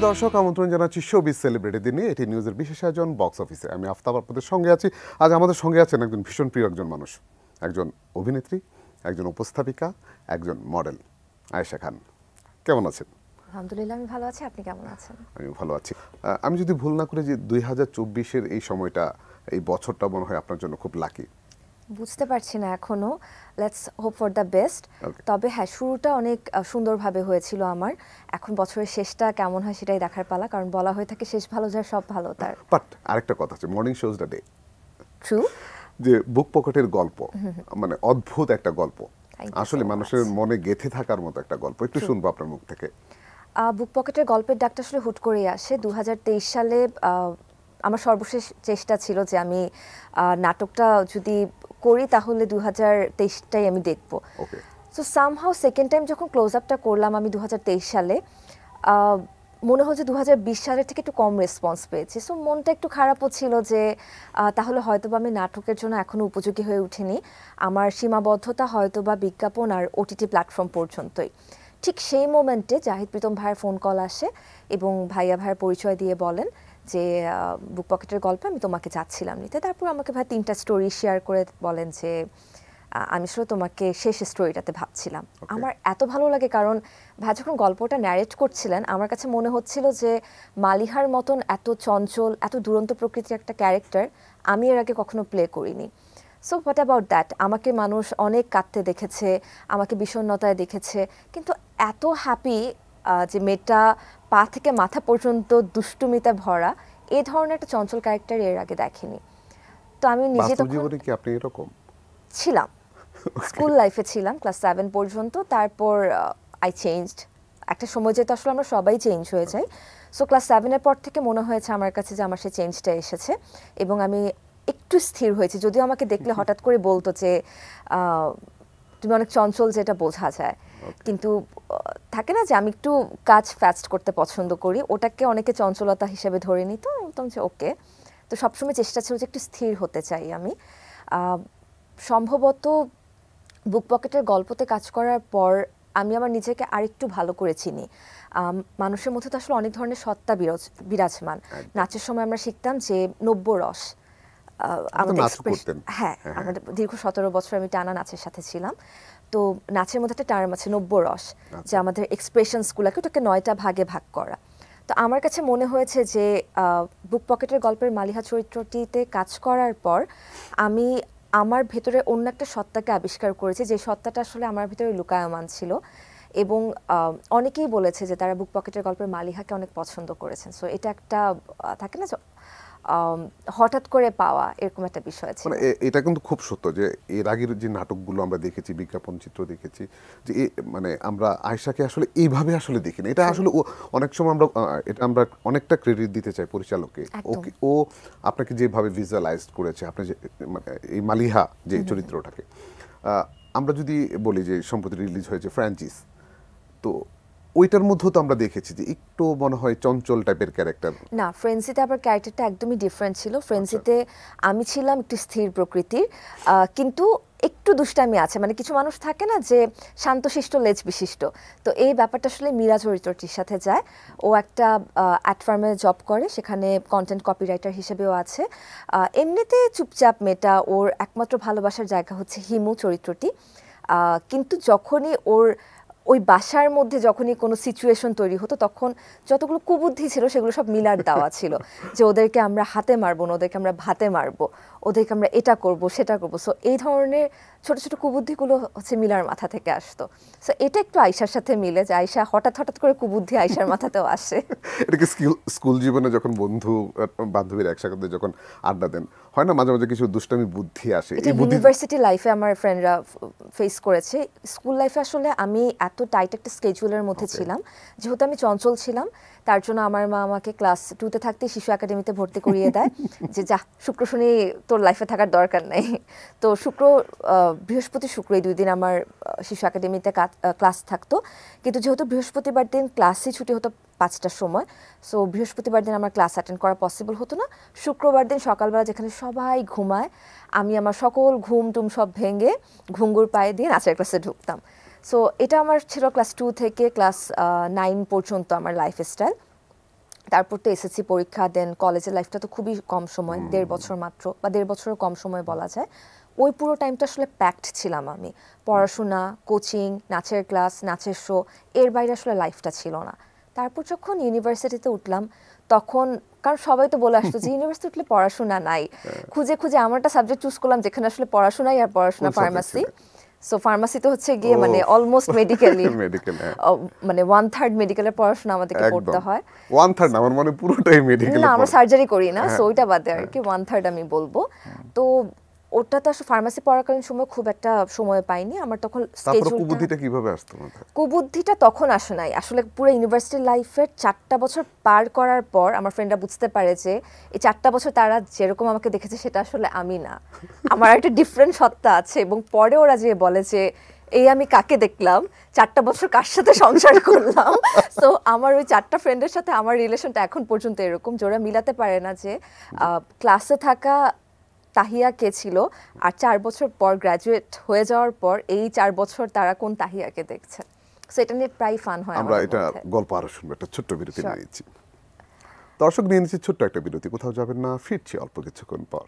দর্শক, আমন্ত্রণ জানাচ্ছি শোবিজ সেলিব্রিটি দিনে। এটি নিউজের বিশেষ আয়োজন বক্স অফিসে। আমি আফতাব আপনাদের সঙ্গে আছি। আজ আমাদের সঙ্গে আছেন একজন ভীষণ প্রিয় একজন মানুষ, একজন অভিনেত্রী, একজন উপস্থাপিকা, একজন মডেল, আয়েশা খান। কেমন আছেন? আলহামদুলিল্লাহ, আমি ভালো আছি। আপনি কেমন আছেন? আমি ভালো আছি। আমি যদি ভুল না করি যে 2024-এর এই সময়টা, এই বছরটা মনে হয় আপনার জন্য খুব লাকি। বুঝতে পারছি না এখনো, let's hope for the best. তবে হ্যাঁ, শুরুটা অনেক সুন্দরভাবে হয়েছিল আমার। এখন বছরের শেষটা কেমন হয় সেটাই দেখার পালা, কারণ বলা হয়ে থাকে শেষ ভালো যার সব ভালো তার। বাট আরেকটা কথা আছে, morning shows the day, true, যে বুক পকেটের গল্প, মানে অদ্ভুত একটা গল্প, আসলে মানুষের মনে গেঁথে থাকার মতো একটা গল্প। একটু শুনবো আপনার মুখ থেকে। বুক পকেটের গল্পের ডাকটা আসলে হুট করেই আসে। 2023 সালে আমার সর্বশেষ চেষ্টা ছিল যে আমি নাটকটা যদি করি তাহলে 2023টাই আমি দেখব। সো সামহাউ সেকেন্ড টাইম যখন ক্লোজ আপটা করলাম আমি 2023 সালে, মনে হয় যে 2020 সালের থেকে একটু কম রেসপন্স পেয়েছি। সো মনটা একটু খারাপও ছিল যে তাহলে হয়তো বা আমি নাটকের জন্য এখনও উপযোগী হয়ে উঠিনি। আমার সীমাবদ্ধতা হয়তো বা বিজ্ঞাপন আর ওটিটি প্ল্যাটফর্ম পর্যন্তই। ঠিক সেই মোমেন্টে জাহিদ প্রীতম ভাইয়ের ফোন কল আসে এবং ভাইয়া ভাইয়ের পরিচয় দিয়ে বলেন যে বুক পকেটের গল্পে আমি তোমাকে চাচ্ছিলাম নিতে। তারপর আমাকে ভাই 3টা স্টোরি শেয়ার করে বলেন যে আমি আসলে তোমাকে শেষ স্টোরিটাতে ভাবছিলাম। আমার এত ভালো লাগে, কারণ ভাই যখন গল্পটা ন্যারেট করছিলেন আমার কাছে মনে হচ্ছিল যে মালিহার মতন এত চঞ্চল, এত দুরন্ত প্রকৃতির একটা ক্যারেক্টার আমি এর আগে কখনো প্লে করিনি। সো হোয়াট অ্যাবাউট দ্যাট, আমাকে মানুষ অনেক কাঁদতে দেখেছে, আমাকে বিষণ্ণতায় দেখেছে, কিন্তু এত হ্যাপি যে মেয়েটা পা থেকে মাথা পর্যন্ত দুষ্টুমিতে ভরা, এই ধরনের একটা চঞ্চল ক্যারেক্টার এর আগে দেখেনি। তো আমি নিজে তখন জীবনে কি আপনি এরকম ছিলাম, স্কুল লাইফে ছিলাম ক্লাস 7 পর্যন্ত। তারপর আই চেঞ্জড। একটা সময় যেহেতু আসলে আমরা সবাই চেঞ্জ হয়ে যাই, সো ক্লাস 7-এর পর থেকে মনে হয়েছে আমার কাছে যে আমার সেই চেঞ্জটা এসেছে এবং আমি একটু স্থির হয়েছি। যদিও আমাকে দেখলে হঠাৎ করে বলতো যে তুমি অনেক চঞ্চল, যেটা বোঝা যায়, কিন্তু থাকে না যে আমি একটু কাজ ফাস্ট করতে পছন্দ করি, ওটাকে অনেকে চঞ্চলতা হিসেবে ধরে নিত। একদম যে ওকে, তো সবসময় চেষ্টা ছিল যে একটু স্থির হতে চাই আমি। সম্ভবত বুক পকেটের গল্পতে কাজ করার পর আমি আমার নিজেকে আরেকটু ভালো করে চিনি। মানুষের মধ্যে তো আসলে অনেক ধরনের সত্তা বিরাজমান। নাচের সময় আমরা শিখতাম যে 90 রস, আমাদের হ্যাঁ, আমাদের দীর্ঘ 17 বছর আমি টানা নাচের সাথে ছিলাম। তো নাচের মধ্যে একটা টার্ম আছে 90 রস, যে আমাদের এক্সপ্রেশনসগুলোকে ওটাকে 9টা ভাগে ভাগ করা। তো আমার কাছে মনে হয়েছে যে বুক পকেটের গল্পের মালিহা চরিত্রটিতে কাজ করার পর আমি আমার ভেতরে অন্য একটা সত্তাকে আবিষ্কার করেছি, যে সত্তাটা আসলে আমার ভিতরে লুকায়মান ছিল। এবং অনেকেই বলেছে যে তারা বুক পকেটের গল্পের মালিহাকে অনেক পছন্দ করেছেন। সো এটা একটা থাকে না হঠাৎ করে পাওয়া, এরকম একটা বিষয় ছিল। মানে এটা কিন্তু খুব সত্য যে এর আগের যে নাটকগুলো আমরা দেখেছি, বিজ্ঞাপন চিত্র দেখেছি, যে মানে আমরা আয়েশাকে আসলে এইভাবে আসলে দেখি না। এটা আসলে অনেক সময় আমরা অনেকটা ক্রেডিট দিতে চাই পরিচালককে। ও আপনাকে যেভাবে ভিজুয়ালাইজ করেছে, আপনি যে মানে এই মালিহা যে চরিত্রটাকে, আমরা যদি বলি যে সম্প্রতি রিলিজ হয়েছে ফ্র্যাঞ্চাইজ, তো ওইটার মধ্যেও তো আমরা দেখেছি যে একটু মনে হয় চঞ্চল টাইপের ক্যারেক্টার। না, ফ্রেন্সিতে আবার ক্যারেক্টারটা একদমই ডিফারেন্ট ছিল। ফ্রেন্সিতে আমি ছিলাম একটু স্থির প্রকৃতির, কিন্তু একটু দুষ্টামি আছে। মানে কিছু মানুষ থাকে না যে শান্তশিষ্ট লেজ বিশিষ্ট, তো এই ব্যাপারটা আসলে মীরা চরিত্রটির সাথে যায়। ও একটা অ্যাড ফার্মে জব করে, সেখানে কন্টেন্ট কপিরাইটার হিসেবেও আছে। এমনিতে চুপচাপ মেয়েটা, ওর একমাত্র ভালোবাসার জায়গা হচ্ছে হিমু চরিত্রটি। কিন্তু যখনই ওই বাসার মধ্যে যখনই কোনো সিচুয়েশন তৈরি হতো, তখন যতগুলো কুবুদ্ধি ছিল সেগুলো সব মিলার দেওয়া ছিল, যে ওদেরকে আমরা হাতে মারবো না, ওদেরকে আমরা ভাতে মারবো, ওদেরকে আমরা এটা করব সেটা করবো। সো এই ধরনের ছোট ছোট কুবুদ্ধিগুলো হচ্ছে মিলার মাথা থেকে আসতো। সো এটা একটু আয়েশার সাথে মিলে, যে আয়েশা হঠাৎ হঠাৎ করে কুবুদ্ধি আয়েশার মাথাতেও আসে। এটা কি স্কুল জীবনে যখন বন্ধু বান্ধবীর একসাথে যখন আড্ডা দেন, হয় না মাঝে মাঝে কিছু দুষ্টামি বুদ্ধি আসে? ইউনিভার্সিটি লাইফে আমার ফ্রেন্ডরা ফেস করেছে। স্কুল লাইফে আসলে আমি এত টাইট একটা স্কেজুলের মধ্যে ছিলাম, যেহেতু আমি চঞ্চল ছিলাম, তার জন্য আমার মা আমাকে ক্লাস 2-তে থাকতে শিশু একাডেমিতে ভর্তি করিয়ে দেয়, যে যা শুক্র শনি তোর লাইফে থাকার দরকার নেই। তো বৃহস্পতি শুক্র এই 2 দিন আমার শিশু একাডেমিতে ক্লাস থাকতো, কিন্তু যেহেতু বৃহস্পতিবার দিন ক্লাসই ছুটি হতো 5টার সময়, সো বৃহস্পতিবার দিন আমার ক্লাস অ্যাটেন্ড করা পসিবল হতো না। শুক্রবার দিন সকালবেলা যেখানে সবাই ঘুমায়, আমি আমার সকল ঘুম টুম সব ভেঙে ঘুঙ্গুর পায়ে দিয়ে নাচের ক্লাসে ঢুকতাম। সো এটা আমার ছিল ক্লাস 2 থেকে ক্লাস 9 পর্যন্ত আমার লাইফ স্টাইল। তারপর তো এসএসসি পরীক্ষা, দেন কলেজের লাইফটা তো খুবই কম সময়, 1.5 বছর মাত্র, বা 1.5 বছরের কম সময় বলা যায়। ওই পুরো টাইমটা আসলে প্যাকড ছিলাম আমি, পড়াশোনা, কোচিং, নাচের ক্লাস, নাচের শো, এর বাইরে আসলে লাইফটা ছিল না। তারপর যখন ইউনিভার্সিটিতে উঠলাম তখন, কারণ সবাই তো বলে আসতো যে ইউনিভার্সিটি উঠলে পড়াশোনা নাই, খুঁজে খুঁজে আমার একটা সাবজেক্ট চুজ করলাম যেখানে আসলে পড়াশোনাই আর পড়াশোনা, ফার্মাসি। সো ফার্মাসি তো হচ্ছে গিয়ে মানে অলমোস্ট মেডিকেলি, মানে 1/3 মেডিকেলের পড়াশোনা আমাদেরকে করতে হয়। 1/3 না, আমার মানে পুরোটাই মেডিকেল। না, আমরা সার্জারি করি না, সো ওইটা বাদে আর কি 1/3 আমি বলবো। তো ওটা তো আসলে ফার্মাসি পড়াকালীন সময় খুব একটা সময় পাইনি আমার তখন। তারপর কুবুদ্ধিটা কিভাবে আসতো মাথায়? কুবুদ্ধিটা তখন আসে নাই আসলে, পুরো ইউনিভার্সিটি লাইফের 4টা বছর পার করার পর আমার ফ্রেন্ডরা বুঝতে পারে যে এই 4টা বছর তারা যেরকম আমাকে দেখেছে সেটা আসলে আমি না, আমার একটা ডিফারেন্ট সত্তা আছে। এবং পরে ওরা যে বলে যে এই আমি কাকে দেখলাম, 4টা বছর কার সাথে সংসার করলাম। সো আমার ওই 4টা ফ্রেন্ডের সাথে আমার রিলেশনটা এখন পর্যন্ত এরকম, যারা মিলাতে পারে না যে ক্লাসে থাকা তাহিয়া কে ছিল আর 4 বছর পর গ্র্যাজুয়েট হয়ে যাওয়ার পর এই 4 বছর তারা কোন তাহিয়াকে দেখছে। সো এটা নিয়ে প্রায় ফান হয়। আমরা এটা গল্প আরো শুনবো, একটা ছোট্ট বিরতি নিয়ে নিচ্ছি। দর্শক, নিয়ে নিচ্ছি ছোট্ট একটা বিরতি, কোথাও যাবেন না, ফিরছি অল্প কিছুক্ষণ পর।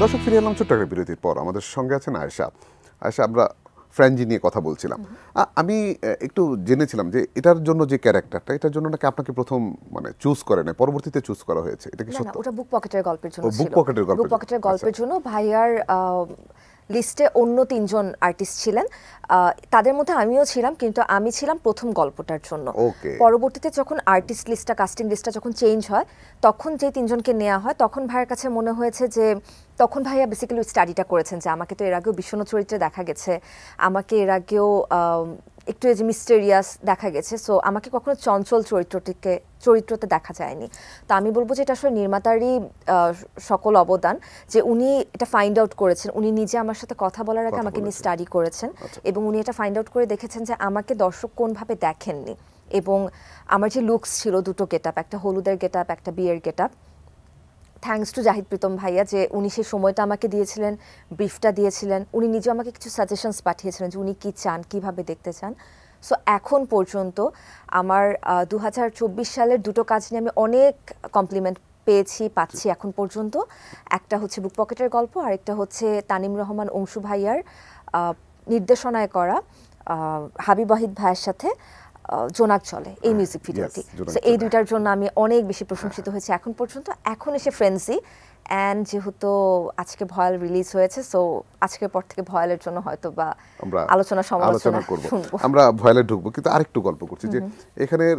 দর্শক, ফিরে এলাম ছোট্ট একটা বিরতির পর। আমাদের সঙ্গে আছেন আয়েশা। আয়েশা, আমরা ফ্রেঞ্জি নিয়ে কথা বলছিলাম। আমি একটু জেনেছিলাম যে এটার জন্য যে ক্যারেক্টারটা, এটার জন্য নাকি আপনাকে প্রথম মানে চুজ করে না, পরবর্তীতে চুজ করা হয়েছে, এটা কি সত্য? না, ওটা বুক পকেটের গল্পের জন্য ছিল। বুক পকেটের গল্পের জন্য ভাইয়ার লিস্টে অন্য 3জন আর্টিস্ট ছিলেন, তাদের মধ্যে আমিও ছিলাম, কিন্তু আমি ছিলাম প্রথম গল্পটার জন্য। পরবর্তীতে যখন আর্টিস্ট লিস্টটা, কাস্টিং লিস্টটা যখন চেঞ্জ হয়, তখন যে 3জনকে নেওয়া হয়, তখন ভাইয়ের কাছে মনে হয়েছে যে, তখন ভাইয়া বেসিক্যালি স্টাডিটা করেছেন যে আমাকে তো এর আগেও বিষণ্ণ চরিত্রে দেখা গেছে, আমাকে এর আগেও একটু এই যে মিস্টেরিয়াস দেখা গেছে, সো আমাকে কখনো চঞ্চল চরিত্রতে দেখা যায়নি। তো আমি বলবো যে এটা আসলে নির্মাতারই সকল অবদান, যে উনি এটা ফাইন্ড আউট করেছেন। উনি নিজে আমার সাথে কথা বলার আগে আমাকে নিয়ে স্টাডি করেছেন, এবং উনি এটা ফাইন্ড আউট করে দেখেছেন যে আমাকে দর্শক কোনভাবে দেখেননি, এবং আমার যে লুকস ছিল, দুটো গেটআপ, একটা হলুদের গেটআপ, একটা বিয়ের getup. Thanks to Zahid Pritam ভাইয়া, যে উনি সেই সময়টা আমাকে দিয়েছিলেন, ব্রিফটা দিয়েছিলেন, উনি নিজে আমাকে কিছু সাজেশনস পাঠিয়েছিলেন যে উনি কী চান, কীভাবে দেখতে চান। সো এখন পর্যন্ত আমার 2024 সালের দুটো কাজ নিয়ে আমি অনেক কমপ্লিমেন্ট পাচ্ছি এখন পর্যন্ত। একটা হচ্ছে বুক পকেটের গল্প, আর একটা হচ্ছে তানিম রহমান অংশু ভাইয়ার নির্দেশনায় করা হাবিব ওয়াহিদ ভাইয়ের সাথে জোনাক চলে এই মিউজিক ভিডিওটি। সো এই দুইটার জন্য আমি অনেক বেশি প্রশংসিত হয়েছি এখন পর্যন্ত। এখন এসে ফ্রেন্সি, অ্যান্ড যেহেতু আজকে ভয়াল রিলিজ হয়েছে, সো আজকের পর থেকে ভয়ালের জন্য হয়তো বা আলোচনা সমালোচনা করব। আমরা ভয়ালে ঢুকবো, কিন্তু আরেকটু গল্প করছি যে এখানের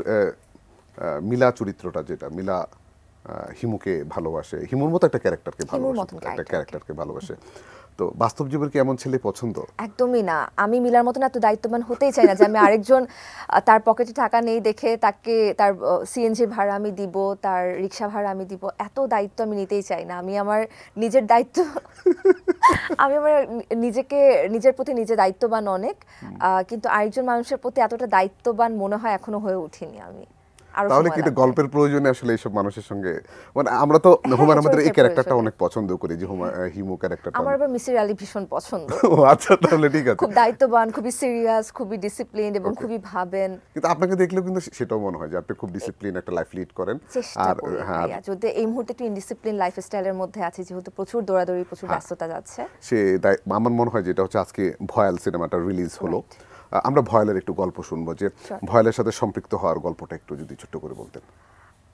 মিলা চরিত্রটা, যেটা মিলা হিমুকে ভালোবাসে, হিমুর মতো একটা ক্যারেক্টারকে ভালোবাসে, তো বাস্তব জীবনে কি এমন ছেলে পছন্দ? একদমই না। আমি মিলার মতন এত দায়িত্ববান হতেই চাই না যে আমি আরেকজন তার পকেটে টাকা নেই দেখে তাকে তার সিএনজি ভাড়া আমি দিব, তার রিক্সা ভাড়া আমি দিব, এত দায়িত্ব আমি নিতেই চাই না। আমি আমার নিজের দায়িত্ব আমি আমার নিজের প্রতি নিজে দায়িত্ববান অনেক, কিন্তু আরেকজন মানুষের প্রতি এতটা দায়িত্ববান মনে হয় এখনো হয়ে উঠিনি আমি। তাহলে কি গল্পের প্রয়োজনে আসলে এইসব মানুষের সঙ্গে, মানে আমরা তো হুমায়ুন আহমেদের এই ক্যারেক্টারটা অনেক পছন্দ করি, যে হিমু ক্যারেক্টারটা। আমার আবার মিসির আলী ভীষণ পছন্দ। ও আচ্ছা, তাহলে ঠিক আছে। খুব দায়িত্ববান, খুবই সিরিয়াস, খুবই ডিসিপ্লিনড এবং খুবই ভাবেন। কিন্তু আপনাকে দেখলেও কিন্তু সেটাও মনে হয় যে আপনি খুব ডিসিপ্লিন একটা লাইফ লিড করেন। আর হ্যাঁ, যদি এই মুহূর্তে একটু ইনডিসিপ্লিন লাইফস্টাইলের মধ্যে আছি, যেহেতু প্রচুর দৌড়াদৌড়ি, প্রচুর ব্যস্ততা যাচ্ছে, আমার মনে হয় যে এটা হচ্ছে আজকে ভয়াল সিনেমাটা রিলিজ হলো, আমরা ভয়ালের একটু গল্প শুনবো, যে ভয়ালের সাথে সম্পৃক্ত হওয়ার গল্পটা একটু যদি ছোট্ট করে বলতেন।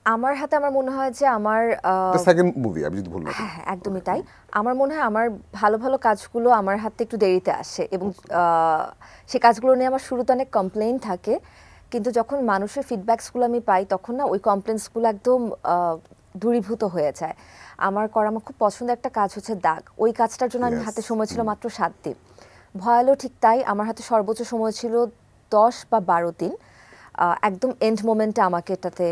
আমার হাতে আমার মনে হয় যে আমার সেকেন্ড মুভি, আমি যদি ভুল না করি। হ্যাঁ, একদমই তাই। আমার মনে হয় আমার ভালো ভালো কাজগুলো আমার হাতে একটু দেরিতে আসে, এবং সেই কাজগুলো নিয়ে আমার শুরুতে অনেক কমপ্লেইন থাকে, কিন্তু যখন মানুষের ফিডব্যাকসগুলো আমি পাই, তখন না ওই কমপ্লেন্টসগুলো একদম দূরীভূত হয়ে যায়। আমার খুব পছন্দের একটা কাজ হচ্ছে দাগ। ওই কাজটার জন্য আমি হাতে সময় ছিল মাত্র 7 দিন। ভয়ালও ঠিক তাই, আমার হাতে সর্বোচ্চ সময় ছিল 10 বা 12 দিন। একদম এন্ড মোমেন্টে আমাকে এটাতে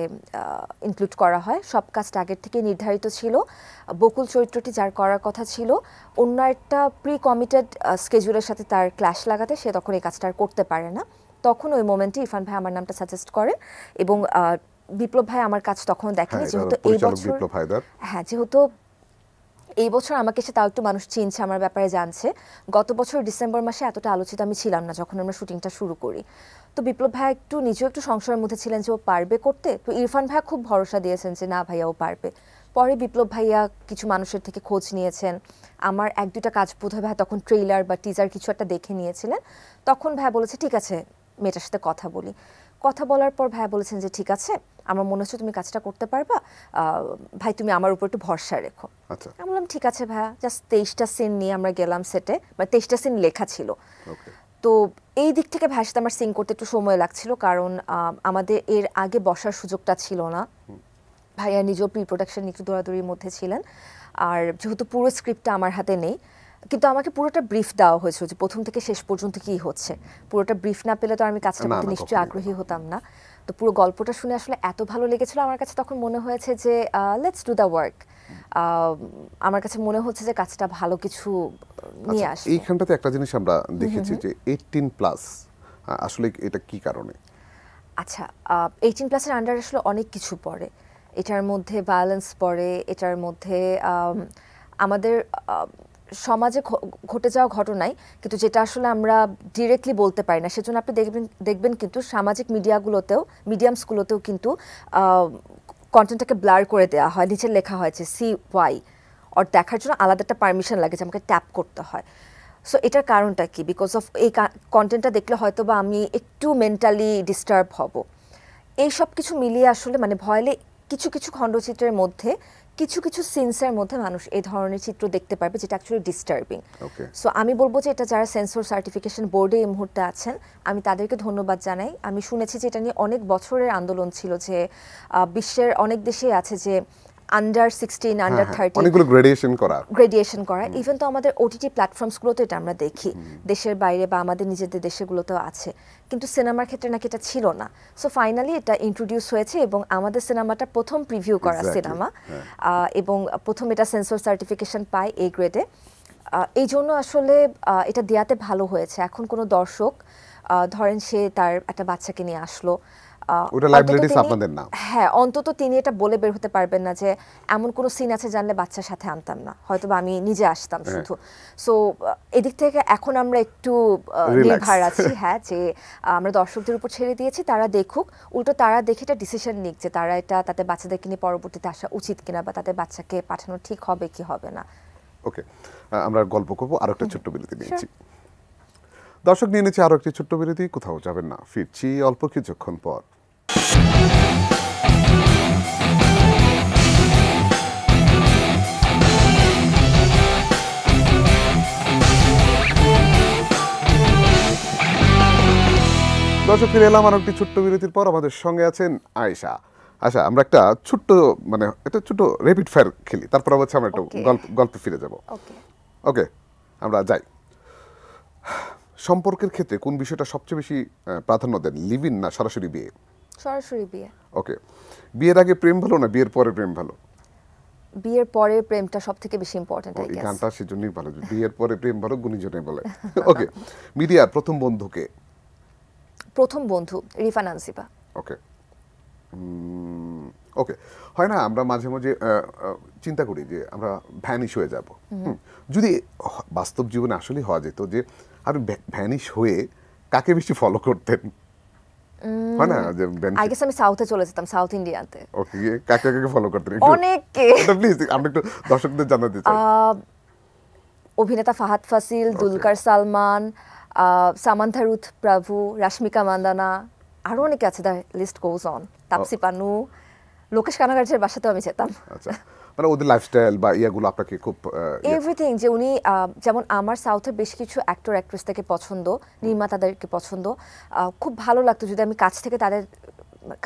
ইনক্লুড করা হয়। সব কাজটা আগের থেকে নির্ধারিত ছিল। বকুল চরিত্রটি যার করার কথা ছিল, অন্য একটা প্রি কমিটেড স্কেজুলের সাথে তার ক্ল্যাশ লাগাতে সে তখন এই কাজটা আর করতে পারে না। তখন ওই মোমেন্টে ইরফান ভাই আমার নামটা সাজেস্ট করেন, এবং বিপ্লব ভাই আমার কাজ তখন দেখেনি, হ্যাঁ, যেহেতু এই পরিচালক বছর বিপ্লব হায়দার। হ্যাঁ যেহেতু এই বছর আমাকে সে তাও একটু মানুষ চিনছে, আমার ব্যাপারে জানছে। গত বছর ডিসেম্বর মাসে এতটা আলোচিত আমি ছিলাম না যখন আমরা শুটিংটা শুরু করি। তো বিপ্লব ভাইয়া একটু নিজেও একটু সংশয়ের মধ্যে ছিলেন যে ও পারবে করতে। তো ইরফান ভাইয়া খুব ভরসা দিয়েছেন যে না ভাইয়া ও পারবে। পরে বিপ্লব ভাইয়া কিছু মানুষের থেকে খোঁজ নিয়েছেন, আমার এক দুটা কাজ বোধহয় ভাইয়া তখন ট্রেইলার বা টিজার কিছু একটা দেখে নিয়েছিলেন। তখন ভাইয়া বলেছে ঠিক আছে মেয়েটার সাথে কথা বলি। কথা বলার পর ভাইয়া বলেছেন যে ঠিক আছে আমার মনে হচ্ছে তুমি কাজটা করতে পারবা, ভাই তুমি আমার উপর একটু ভরসা রেখো। আচ্ছা, আমি বললাম ঠিক আছে ভাইয়া। জাস্ট 23টা সিন নিয়ে আমরা গেলাম সেটে, মানে 23টা সিন লেখা ছিল। ওকে। তো এই দিক থেকে ভাইয়ের সাথে আমার সিং করতে একটু সময় লাগছিল, কারণ আমাদের এর আগে বসার সুযোগটা ছিল না। ভাইয়া নিজেও প্রি প্রোডাকশন একটু দৌড়াদৌড়ির মধ্যে ছিলেন, আর যেহেতু পুরো স্ক্রিপ্টটা আমার হাতে নেই, কিন্তু আমাকে পুরোটা ব্রিফ দেওয়া হয়েছিল যে প্রথম থেকে শেষ পর্যন্ত কী হচ্ছে। পুরোটা ব্রিফ না পেলে তো আমি কাজটা না, করতে না, নিশ্চয়ই কখনোই আগ্রহী হতাম না। তো পুরো গল্পটা শুনে আসলে এত ভালো লেগেছিল আমার কাছে, তখন মনে হয়েছে যে লেটস ডু দ্য ওয়ার্ক। আমার কাছে মনে হচ্ছে যে কাজটা ভালো কিছু নিয়ে আচ্ছা, আসবে। এইখানটাতে একটা জিনিস আমরা দেখেছি যে 18+, আসলে এটা কি কারণে? আচ্ছা, 18+-এর আন্ডার আসলে অনেক কিছু পড়ে। এটার মধ্যে ভায়োলেন্স পড়ে, এটার মধ্যে আমাদের সমাজে ঘটে যাওয়া ঘটনাই, কিন্তু যেটা আসলে আমরা ডিরেক্টলি বলতে পারি না। সেজন্য আপনি দেখবেন কিন্তু সামাজিক মিডিয়ামসগুলোতেও কিন্তু কন্টেন্টটাকে ব্লার করে দেওয়া হয়, নিচে লেখা হয়েছে CY, আর দেখার জন্য আলাদা একটা পারমিশন লাগে যে আমাকে ট্যাপ করতে হয়। সো এটার কারণটা কি? বিকজ অফ এই কন্টেন্টটা দেখলে হয়তো বা আমি একটু মেন্টালি ডিস্টার্ব হব। এই সব কিছু মিলিয়ে আসলে মানে ভয়লে কিছু কিছু খণ্ডচিত্রের মধ্যে কিছু কিছু সিনসের মধ্যে মানুষ এই ধরনের চিত্র দেখতে পারবে, যেটা অ্যাকচুয়ালি ডিস্টার্বিং। ওকে। সো আমি বলবো যে এটা যারা সেন্সর সার্টিফিকেশন বোর্ডে এই মুহূর্তে আছেন, আমি তাদেরকে ধন্যবাদ জানাই। আমি শুনেছি যে এটা নিয়ে অনেক বছরের আন্দোলন ছিল, যে বিশ্বের অনেক দেশেই আছে যে আন্ডার 16, আন্ডার 13 অনেকগুলো গ্রেডিয়েশন করা। ইভেন তো আমাদের ওটিটি প্ল্যাটফর্মসগুলোতে এটা আমরা দেখি, দেশের বাইরে বা আমাদের নিজেদের দেশগুলোতেও আছে, কিন্তু সিনেমার ক্ষেত্রে নাকি এটা ছিল না। সো ফাইনালি এটা ইন্ট্রোডিউস হয়েছে, এবং আমাদের সিনেমাটা প্রথম প্রিভিউ করা সিনেমা, এবং প্রথম এটা সেন্সর সার্টিফিকেশন পায় A গ্রেডে। এই জন্য আসলে এটা দেয়াতে ভালো হয়েছে। এখন কোনো দর্শক ধরেন সে তার একটা বাচ্চাকে নিয়ে আসলো, ওটা লাইবিলিটিস আপনাদের না। হ্যাঁ, অন্তত তিনি এটা বলে বের হতে পারবেন না যে এমন কোনো সিন আছে জানলে বাচ্চার সাথে আনতাম না, হয়তো বা আমি নিজে আসতাম শুধু। সো এদিক থেকে এখন আমরা একটু নির্ভর আছি, হ্যাঁ, যে আমরা দর্শকদের উপর ছেড়ে দিয়েছি, তারা দেখুক, উল্টো তারা দেখে এটা ডিসিশন নিক যে তারা এটা তাদের বাচ্চাদেরকে নিয়ে পরবর্তীতে আসা উচিত কিনা, বা তাদের বাচ্চাকে পাঠানো ঠিক হবে কি হবে না। ওকে, আমরা গল্প করবো, আরো একটা ছোট্ট বিরতি নিয়েছি। দর্শক নিয়ে নিচ্ছে আরো একটি ছোট্ট বিরতি, কোথাও যাবেন না, ফিরছি অল্প কিছুক্ষণ পর। দর্শক ফিরে এলাম আর একটি ছোট্ট বিরতির পর। আমাদের সঙ্গে আছেন আয়েশা। আচ্ছা, আমরা একটা ছোট্ট মানে একটা ছোট্ট র্যাপিড ফায়ার খেলি, তারপর হচ্ছে আমরা একটা গল্পে ফিরে যাব। ওকে, আমরা যাই। সম্পর্কের ক্ষেত্রে কোন বিষয়টা সবচেয়ে বেশি প্রাধান্য দেন, লিভ ইন না সরাসরি বিয়ে? সরাসরি বিয়ে। ওকে, বিয়ের আগে প্রেম ভালো না বিয়ের পরে প্রেম ভালো? বিয়ের পরে প্রেমটা সবথেকে বেশি ইম্পর্টেন্ট, আই এই গেস। গানটা সেজন্যই ভালো, বিয়ের পরে প্রেম ভালো গুণীজনে বলে। ওকে, মিডিয়ার প্রথম বন্ধুকে? প্রথম বন্ধু রিফা নানসিবা। ওকে, ওকে। হয় না আমরা মাঝে মাঝে চিন্তা করি যে আমরা ভ্যানিশ হয়ে যাব, যদি বাস্তব জীবনে আসলে হওয়া যেত যে আপনি ভ্যানিশ হয়ে কাকে বেশি ফলো করতেন? হয় না যে আই গেস আমি সাউথে চলে যেতাম, সাউথ ইন্ডিয়াতে। ওকে, কাকে কাকে ফলো করতেন অনেককে। প্লিজ আমরা একটু দর্শকদের জানাতে চাই। অভিনেতা ফাহাদ ফাসিল, দুলকার সালমান, সামান্থা রুথ প্রভু, রাশমিকা মান্দানা, আরো অনেকে আছে, the list goes on, Taapsee Pannu, Lokesh কানাগার্জের বাসাতেও আমি যেতাম। আচ্ছা, মানে ওদের লাইফস্টাইল বা ইয়াগুলো আপনাকে খুব এভরিথিং, যে উনি যেমন আমার সাউথের বেশ কিছু অ্যাক্টর অ্যাক্ট্রেস থেকে পছন্দ, নির্মাতাদেরকে পছন্দ, খুব ভালো লাগতো যদি আমি কাছ থেকে তাদের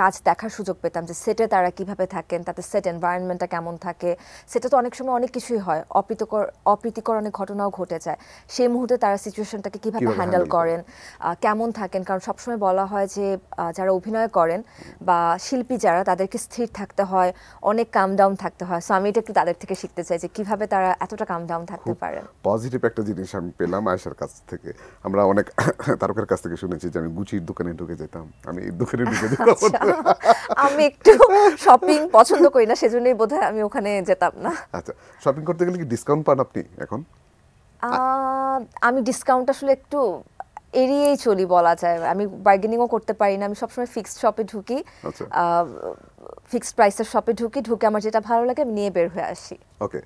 কাজ দেখার সুযোগ পেতাম, যে সেটে তারা কিভাবে থাকেন, তাতে সেট এনভায়রনমেন্টটা কেমন থাকে। সেটা তো অনেক সময় অনেক কিছুই হয়, অপ্রীতিকর অনেক ঘটনাও ঘটে যায়, সেই মুহূর্তে তারা সিচুয়েশনটাকে কিভাবে হ্যান্ডেল করেন, কেমন থাকেন। কারণ সবসময় বলা হয় যে যারা অভিনয় করেন বা শিল্পী যারা, তাদেরকে স্থির থাকতে হয়, অনেক কাম ডাউন থাকতে হয়। সো আমি এটা একটু তাদের থেকে শিখতে চাই যে কিভাবে তারা এতটা কাম ডাউন থাকতে পারেন। পজিটিভ একটা জিনিস আমি পেলাম আয়েশার কাছ থেকে। আমরা অনেক তারকার কাছ থেকে শুনেছি যে আমি গুচির দোকানে ঢুকে যেতাম, আমি এই দোকানে ঢুকে যেতাম। আচ্ছা আমি একটু শপিং পছন্দ করি না, সেজন্যই বোধহয় আমি ওখানে যেতাম না। আচ্ছা, শপিং করতে গেলে কি ডিসকাউন্ট পান আপনি এখন? আমি ডিসকাউন্ট আসলে একটু এড়িয়েই চলি বলা যায়, আমি বার্গেনিংও করতে পারি না, আমি সবসময় ফিক্সড শপে ঢুকি, আচ্ছা, ফিক্সড প্রাইসের শপে ঢুকে আমার যেটা ভালো লাগে আমি নিয়ে বের হয়ে আসি। ওকে।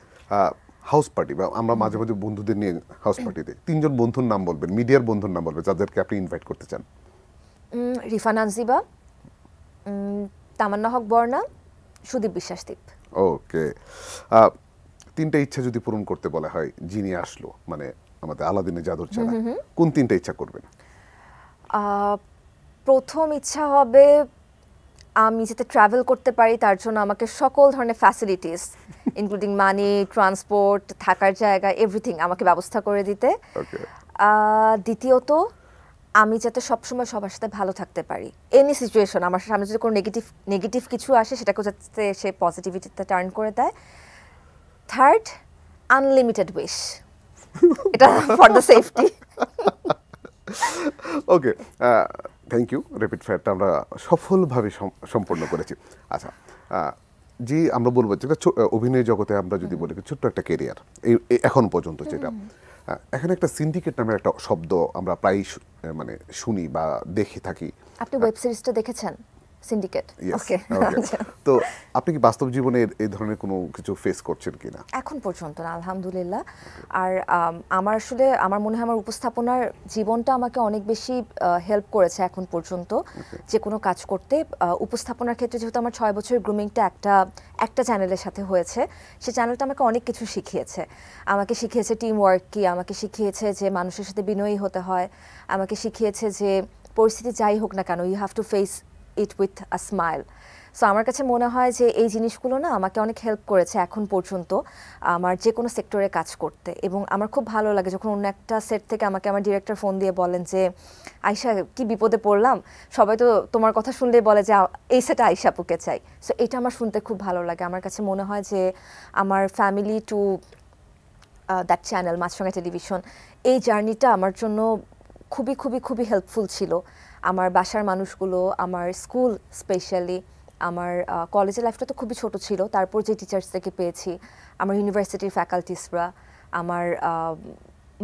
হাউস পার্টি বা আমরা মাঝে মাঝে বন্ধুদের নিয়ে হাউস পার্টিতে 3জন বন্ধুর নাম বলবেন, মিডিয়ার বন্ধুর নাম বলবেন যাদেরকে আপনি ইনভাইট করতে চান। রিফা নাজিবা, তামান্না হক বর্ণা, সুদীপ বিশ্বাসদীপ। ওকে। 3টা ইচ্ছা যদি পূরণ করতে বলা হয়, যিনি আসলো মানে আমাদের আলাদিনের জাদুর ছাড়া, কোন 3টা ইচ্ছা করবেন? প্রথম ইচ্ছা হবে আমি যাতে ট্রাভেল করতে পারি, তার জন্য আমাকে সকল ধরনের ফ্যাসিলিটিস ইনক্লুডিং মানি, ট্রান্সপোর্ট, থাকার জায়গা, এভরিথিং আমাকে ব্যবস্থা করে দিতে। ওকে। দ্বিতীয়ত আমি যাতে সবসময় সবার সাথে ভালো থাকতে পারি, এনি সিচুয়েশন, আমার সামনে যদি কোনো নেগেটিভ কিছু আসে সেটাকে যাতে সে পজিটিভিটিতে টার্ন করে দেয়। থার্ড, আনলিমিটেড উইশ, এটা for the safety. Okay, thank you. Rapid ফায়ারটা আমরা সফলভাবে সম্পন্ন করেছি। আচ্ছা, জি আমরা বলবো যেটা অভিনয় জগতে আমরা যদি বলি ছোট্ট একটা কেরিয়ার এখন পর্যন্ত যেটা, এখানে একটা সিন্ডিকেট নামের একটা শব্দ আমরা প্রায়ই মানে শুনি বা দেখে থাকি। আপনি ওয়েব সিরিজটা দেখেছেন সিন্ডিকেট? ওকে। তো আপনি কি বাস্তব জীবনে এই ধরনের কোনো কিছু ফেস করছেন কিনা? এখন পর্যন্ত না, আলহামদুলিল্লাহ। আর আমার আসলে আমার মনে হয় আমার উপস্থাপনার জীবনটা আমাকে অনেক বেশি হেল্প করেছে এখন পর্যন্ত যে কোনো কাজ করতে। উপস্থাপনার ক্ষেত্রে যেহেতু আমার 6 বছরের গ্রুমিংটা একটা চ্যানেলের সাথে হয়েছে, সেই চ্যানেলটা আমাকে অনেক কিছু শিখিয়েছে। আমাকে শিখিয়েছে টিম ওয়ার্ক কি, আমাকে শিখিয়েছে যে মানুষের সাথে বিনয়ী হতে হয়, আমাকে শিখিয়েছে যে পরিস্থিতি যাই হোক না কেন you have to face it with a smile. So আমার কাছে মনে হয় যে এই জিনিসগুলো না আমাকে অনেক হেল্প করেছে এখন পর্যন্ত আমার যে কোনো সেক্টরে কাজ করতে। এবং আমার খুব ভালো লাগে যখন অন্য একটা সেট থেকে আমাকে আমার ডিরেক্টর ফোন দিয়ে বলেন যে আয়শা কি বিপদে পড়লাম, সবাই তো তোমার কথা শুনলেই বলে যে এই সেটে আয়শা আপুকে চাই। সো এটা আমার শুনতে খুব ভালো লাগে। আমার কাছে মনে হয় যে আমার family to that channel Maasranga television, এই জার্নিটা আমার জন্য খুবই খুবই খুবই হেল্পফুল ছিল। আমার বাসার মানুষগুলো, আমার স্কুল স্পেশালি, আমার কলেজের লাইফটা তো খুবই ছোট ছিল, তারপর যে টিচার্স থেকে পেয়েছি, আমার ইউনিভার্সিটির ফ্যাকাল্টিসরা, আমার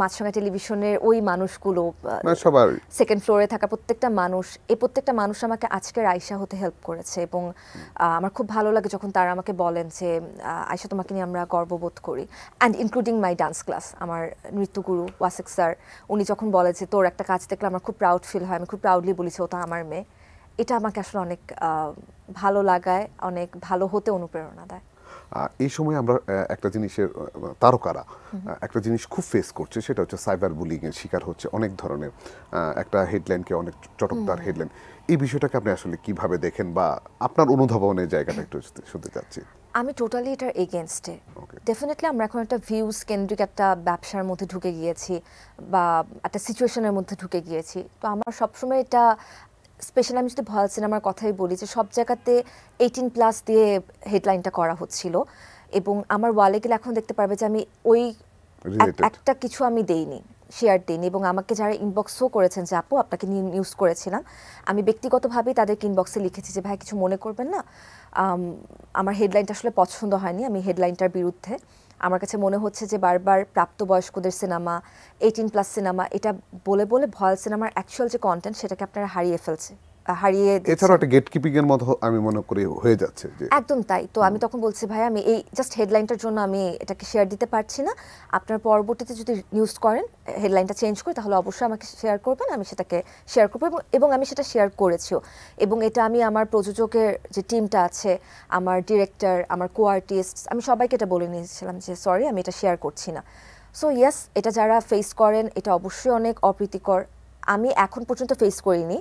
মাছরাঙা টেলিভিশনের ওই মানুষগুলো, সবার সেকেন্ড ফ্লোরে থাকা প্রত্যেকটা মানুষ, এই প্রত্যেকটা মানুষ আমাকে আজকের আয়শা হতে হেল্প করেছে। এবং আমার খুব ভালো লাগে যখন তারা আমাকে বলেন যে আয়শা তোমাকে নিয়ে আমরা গর্ববোধ করি। And including my dance class, আমার নৃত্যগুরু ওয়াসিক স্যার, উনি যখন বলে যে তোর একটা কাজ দেখলে আমার খুব প্রাউড ফিল হয়, আমি খুব প্রাউডলি বলেছি ওটা আমার মেয়ে, এটা আমাকে আসলে অনেক ভালো লাগায়, অনেক ভালো হতে অনুপ্রেরণা দেয়। এই সময় আমরা একটা জিনিসের তারকারা একটা জিনিস খুব ফেস করছে, সেটা হচ্ছে সাইবার বুলিং এর শিকার হচ্ছে অনেক ধরনের। একটা হেডলাইনকে অনেক চটকদার হেডলাইন, এই বিষয়টাকে আপনি আসলে কিভাবে দেখেন বা আপনার অনুধাবনের জায়গাটা একটু শুনতে চাচ্ছি। আমি টোটালি এটার এগেনস্টে। ডেফিনেটলি আমরা এখন একটা ভিউজ কেন্দ্রিক একটা ব্যবসার মধ্যে ঢুকে গিয়েছি বা একটা সিচুয়েশনের মধ্যে ঢুকে গিয়েছি। তো আমার সবসময় এটা স্পেশালি আমি যদি ভয়াল সিনেমার কথাই বলি যে সব জায়গাতে 18+ দিয়ে হেডলাইনটা করা হচ্ছিল। এবং আমার ওয়ালে গেলে এখন দেখতে পারবে যে আমি ওই একটা কিছু আমি দেইনি, শেয়ার দিইনি। এবং আমাকে যারা ইনবক্সও করেছেন যে আপু আপনাকে নিয়ে নিউজ করেছিলাম, আমি ব্যক্তিগতভাবেই তাদেরকে ইনবক্সে লিখেছি যে ভাই কিছু মনে করবেন না, আমার হেডলাইনটা আসলে পছন্দ হয়নি, আমি হেডলাইনটার বিরুদ্ধে। আমার কাছে মনে হচ্ছে যে বারবার প্রাপ্তবয়স্কদের সিনেমা, 18+ সিনেমা, এটা বলে বলে ভয়াল সিনেমার অ্যাকচুয়াল যে কন্টেন্ট সেটাকে আপনারা হারিয়ে এছাড়া একটা গেট কিপিং এর মতো আমি মনে করি হয়ে যাচ্ছে যে একদম তাই। তো আমি তখন বলছি ভাই আমি এই জাস্ট হেডলাইনটার জন্য আমি এটাকে শেয়ার দিতে পারছি না, আপনার পরবর্তীতে যদি নিউজ করেন হেডলাইনটা চেঞ্জ করে তাহলে অবশ্যই আমাকে শেয়ার করবেন, আমি সেটাকে শেয়ার করবো। এবং আমি সেটা শেয়ার করেছিও। এবং এটা আমি আমার প্রযোজকের যে টিমটা আছে, আমার ডিরেক্টর, আমার কো আর্টিস্ট, আমি সবাইকে এটা বলে নিয়েছিলাম যে সরি আমি এটা শেয়ার করছি না। সো ইয়েস, এটা যারা ফেস করেন এটা অবশ্যই অনেক অপ্রীতিকর। আমি এখন পর্যন্ত ফেস করিনি।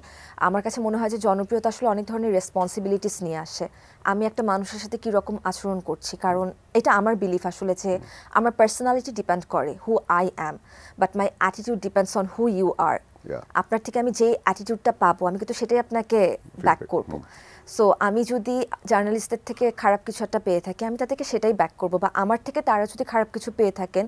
আমার কাছে মনে হয় যে জনপ্রিয়তা আসলে অনেক ধরনের রেসপন্সিবিলিটিস নিয়ে আসে। আমি একটা মানুষের সাথে কীরকম আচরণ করছি, কারণ এটা আমার বিলিফ আসলে যে আমার পার্সোনালিটি ডিপেন্ড করে who I am, but my attitude depends on who you are. আপনার থেকে আমি যে অ্যাটিটিউডটা পাবো আমি কিন্তু সেটাই আপনাকে ব্যাক করবো। সো আমি যদি জার্নালিস্টদের থেকে খারাপ কিছু একটা পেয়ে থাকি আমি তাদেরকে সেটাই ব্যাক করব, বা আমার থেকে তারা যদি খারাপ কিছু পেয়ে থাকেন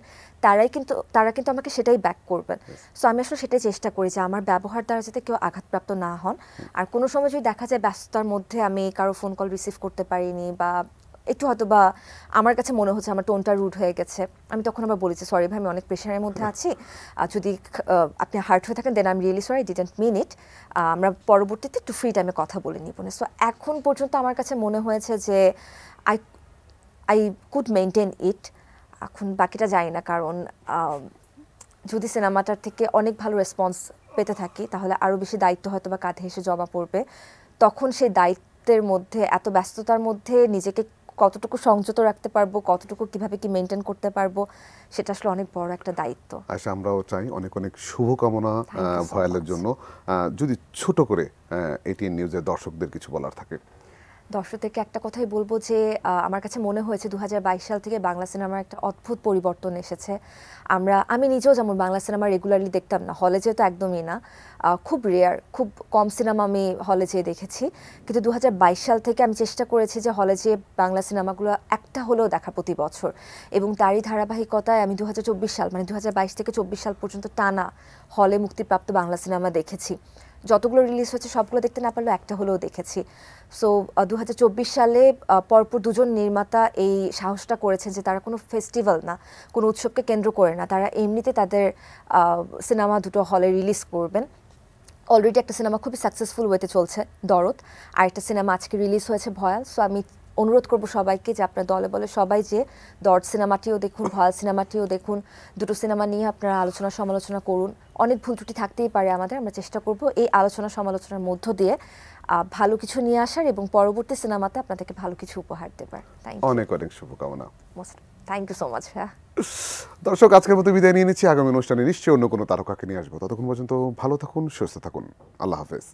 তারা কিন্তু আমাকে সেটাই ব্যাক করবেন। সো আমি আসলে সেটাই চেষ্টা করি যে আমার ব্যবহার দ্বারা যাতে কেউ আঘাতপ্রাপ্ত না হন। আর কোনো সময় যদি দেখা যায় ব্যস্ততার মধ্যে আমি কারো ফোন কল রিসিভ করতে পারিনি, বা একটু হয়তো বা আমার কাছে মনে হচ্ছে আমার টোনটা রুড হয়ে গেছে, আমি তখন আবার বলি যে সরি ভাই, আমি অনেক প্রেশারের মধ্যে আছি, যদি আপনি হার্ট হয়ে থাকেন then I am really sorry, didn't mean it, আমরা পরবর্তীতে একটু ফ্রি টাইমে কথা বলে নিব না। সো এখন পর্যন্ত আমার কাছে মনে হয়েছে যে আই আই কুড মেনটেন ইট। এখন বাকিটা জানি না, কারণ যদি সিনেমাটার থেকে অনেক ভালো রেসপন্স পেতে থাকি তাহলে আরও বেশি দায়িত্ব হয়তো বা কাঁধে এসে জমা পড়বে। তখন সেই দায়িত্বের মধ্যে, এত ব্যস্ততার মধ্যে নিজেকে কতটুকু সংযত রাখতে পারবো, কতটুকু কিভাবে কি মেনটেন করতে পারবো, সেটা আসলে অনেক বড় একটা দায়িত্ব। আচ্ছা, আমরাও চাই অনেক অনেক শুভকামনা ভয়ালের জন্য। যদি ছোট করে এটিএন নিউজের দর্শকদের কিছু বলার থাকে। দর্শকদেরকে একটা কথাই বলবো যে আমার কাছে মনে হয়েছে 2022 সাল থেকে বাংলা সিনেমার একটা অদ্ভুত পরিবর্তন এসেছে। আমি নিজেও যেমন বাংলা সিনেমা রেগুলারলি দেখতাম না, হলে যেয়ে তো একদমই না, খুব রেয়ার, খুব কম সিনেমা আমি হলে যেয়ে দেখেছি। কিন্তু 2022 সাল থেকে আমি চেষ্টা করেছি যে হলে যেয়ে বাংলা সিনেমাগুলো একটা হলেও দেখা প্রতি বছর, এবং তারই ধারাবাহিকতায় আমি 2024 সাল মানে 2022 থেকে 24 সাল পর্যন্ত টানা হলে মুক্তিপ্রাপ্ত বাংলা সিনেমা দেখেছি। যতগুলো রিলিজ হয়েছে সবগুলো দেখতে না পারলেও একটা হলেও দেখেছি। সো 2024 সালে পরপর দুজন নির্মাতা এই সাহসটা করেছেন যে তারা কোনো ফেস্টিভ্যাল না, কোনো উৎসবকে কেন্দ্র করে না, তারা এমনিতে তাদের সিনেমা দুটো হলে রিলিজ করবেন। অলরেডি একটা সিনেমা খুবই সাকসেসফুল ওয়েতে চলছে, দরদ, আর একটা সিনেমা আজকে রিলিজ হয়েছে, ভয়াল। সো আমি অনুরোধ করব সবাইকে যে আপনার দলে বলে সবাই যে দরদ সিনেমাটিও দেখুন, ভয়াল সিনেমাটিও দেখুন। দুটো সিনেমা নিয়ে আপনারা আলোচনা সমালোচনা করুন। অনেক ভুল ত্রুটি থাকতেই পারে আমাদের, আমরা চেষ্টা করব এই আলোচনা সমালোচনার মধ্য দিয়ে ভালো কিছু নিয়ে আসার এবং পরবর্তী সিনেমাতে আপনাদেরকে ভালো কিছু উপহার দেবার। অনেক অনেক শুভকামনা। Thank you so much. দর্শক, আজকের মতো বিদায় নিয়ে নিচ্ছি। আগামী অনুষ্ঠানে নিশ্চয়ই অন্য কোনো তারকাকে নিয়ে আসবো। ততক্ষণ পর্যন্ত ভালো থাকুন, সুস্থ থাকুন। আল্লাহ হাফেজ।